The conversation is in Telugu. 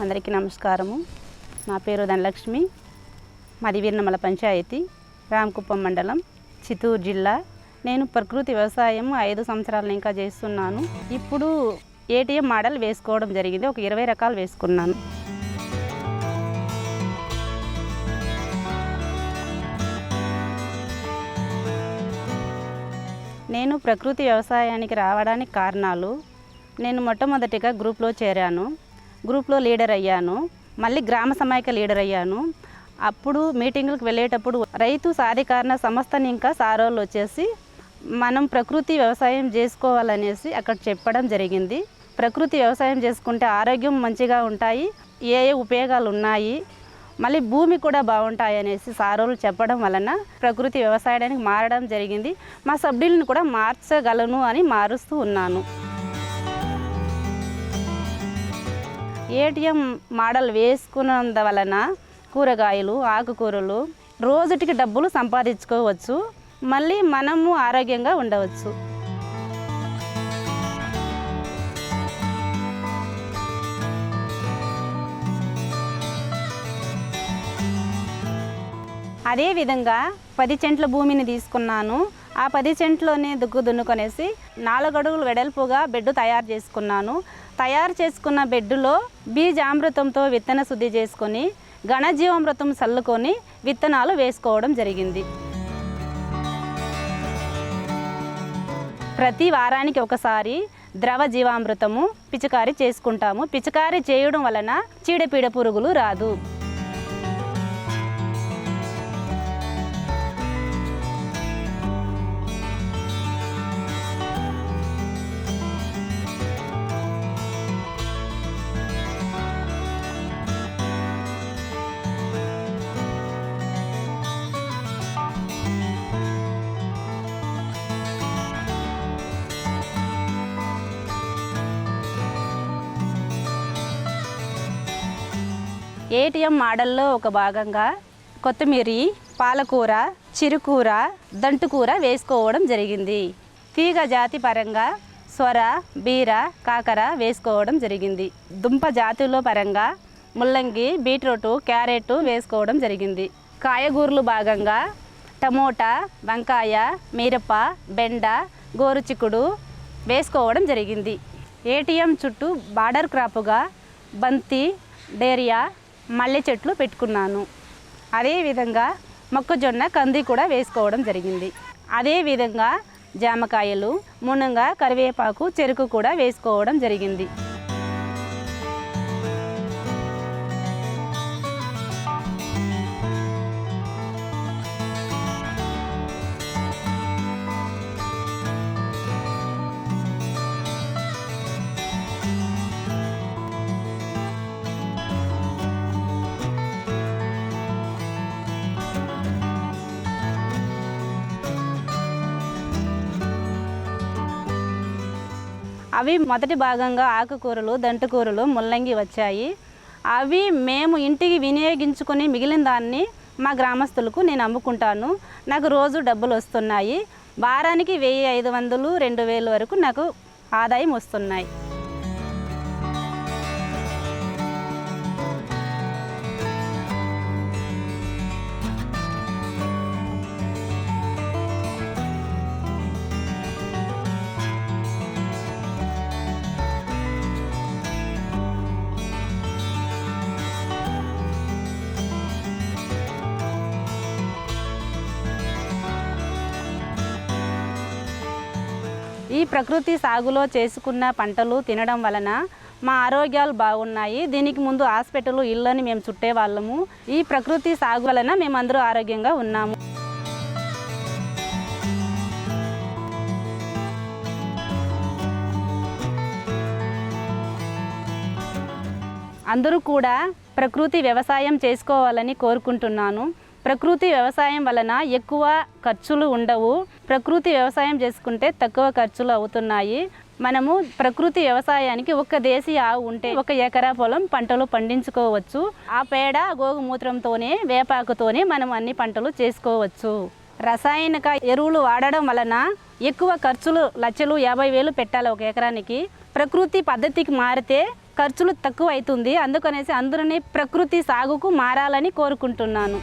అందరికీ నమస్కారము. నా పేరు ధనలక్ష్మి. మాది వీర్నమల పంచాయతీ, రామకుప్పం మండలం, చిత్తూరు జిల్లా. నేను ప్రకృతి వ్యవసాయం 5 సంవత్సరాలు ఇంకా చేస్తున్నాను. ఇప్పుడు ఏటీఎం మోడల్ వేసుకోవడం జరిగింది. ఒక 20 రకాలు వేసుకున్నాను. నేను ప్రకృతి వ్యవసాయానికి రావడానికి కారణాలు, నేను మొట్టమొదటిగా గ్రూప్లో చేరాను. గ్రూప్లో లీడర్ అయ్యాను. మళ్ళీ గ్రామ సమాఖ్య లీడర్ అయ్యాను. అప్పుడు మీటింగులకు వెళ్ళేటప్పుడు రైతు సాధికారణ సంస్థని ఇంకా సారోళ్ళు వచ్చేసి మనం ప్రకృతి వ్యవసాయం చేసుకోవాలనేసి అక్కడ చెప్పడం జరిగింది. ప్రకృతి వ్యవసాయం చేసుకుంటే ఆరోగ్యం మంచిగా ఉంటాయి, ఏ ఉపయోగాలు ఉన్నాయి, మళ్ళీ భూమి కూడా బాగుంటాయి అనేసి సారోళ్ళు చెప్పడం వలన ప్రకృతి వ్యవసాయానికి మారడం జరిగింది. మా సభ్యులను కూడా మార్చగలను అని మారుస్తూ ఉన్నాను. ఏటీఎం మోడల్ వేసుకున్నందువలన కూరగాయలు, ఆకుకూరలు రోజుటికి డబ్బులు సంపాదించుకోవచ్చు, మళ్ళీ మనము ఆరోగ్యంగా ఉండవచ్చు. అదేవిధంగా 10 సెంట్ల భూమిని తీసుకున్నాను. ఆ 10 సెంట్లోనే దున్నుకొనేసి 4 అడుగులు వెడల్పుగా బెడ్ తయారు చేసుకున్నాను. తయారు చేసుకున్న బెడ్డులో బీజామృతంతో విత్తన శుద్ధి చేసుకొని ఘనజీవామృతం చల్లుకొని విత్తనాలు వేసుకోవడం జరిగింది. ప్రతి వారానికి ఒకసారి ద్రవ జీవామృతము పిచికారీ చేసుకుంటాము. పిచికారీ చేయడం వలన చీడపీడ పురుగులు రాదు. ఏటీఎం మోడల్లో ఒక భాగంగా కొత్తిమీర, పాలకూర, చిరుకూర, దంటుకూర వేసుకోవడం జరిగింది. తీగ జాతి పరంగా సొర, బీర, కాకర వేసుకోవడం జరిగింది. దుంప జాతుల పరంగా ముల్లంగి, బీట్రూట్, క్యారెట్ వేసుకోవడం జరిగింది. కాయగూరలు భాగంగా టమోటా, వంకాయ, మిరప, బెండ, గోరుచిక్కుడు వేసుకోవడం జరిగింది. ఏటీఎం చుట్టూ బార్డర్ క్రాప్గా బంతి, డేరియా, మల్లె చెట్లు పెట్టుకున్నాను. అదేవిధంగా మొక్కజొన్న, కంది కూడా వేసుకోవడం జరిగింది. అదేవిధంగా జామకాయలు, మునగ, కరివేపాకు, చెరుకు కూడా వేసుకోవడం జరిగింది. అవి మొదటి భాగంగా ఆకుకూరలు, దంటుకూరలు, ముల్లంగి వచ్చాయి. అవి మేము ఇంటికి వినియోగించుకొని మిగిలిన దాన్ని మా గ్రామస్తులకు నేను అమ్ముకుంటాను. నాకు రోజు డబ్బులు వస్తున్నాయి. వారానికి 1500, 2000 వరకు నాకు ఆదాయం వస్తున్నాయి. ఈ ప్రకృతి సాగులో చేసుకున్న పంటలు తినడం వలన మా ఆరోగ్యాలు బాగున్నాయి. దీనికి ముందు హాస్పిటల్, ఇళ్ళని మేము చుట్టేవాళ్ళము. ఈ ప్రకృతి సాగు వలన మేమందరూ ఆరోగ్యంగా ఉన్నాము. అందరూ కూడా ప్రకృతి వ్యవసాయం చేసుకోవాలని కోరుకుంటున్నాను. ప్రకృతి వ్యవసాయం వలన ఎక్కువ ఖర్చులు ఉండవు. ప్రకృతి వ్యవసాయం చేసుకుంటే తక్కువ ఖర్చులు అవుతున్నాయి. మనము ప్రకృతి వ్యవసాయానికి ఒక దేశీ ఆవు ఉంటే 1 ఎకరా పొలం పంటలు పండించుకోవచ్చు. ఆ పేడ, గోగుమూత్రంతోనే, వేపాకుతోనే మనం అన్ని పంటలు చేసుకోవచ్చు. రసాయనిక ఎరువులు వాడడం వలన ఎక్కువ ఖర్చులు, లక్షలు, 50,000 పెట్టాలి 1 ఎకరానికి. ప్రకృతి పద్ధతికి మారితే ఖర్చులు తక్కువ అవుతుంది. అందుకనేసి అందరినీ ప్రకృతి సాగుకు మారాలని కోరుకుంటున్నాను.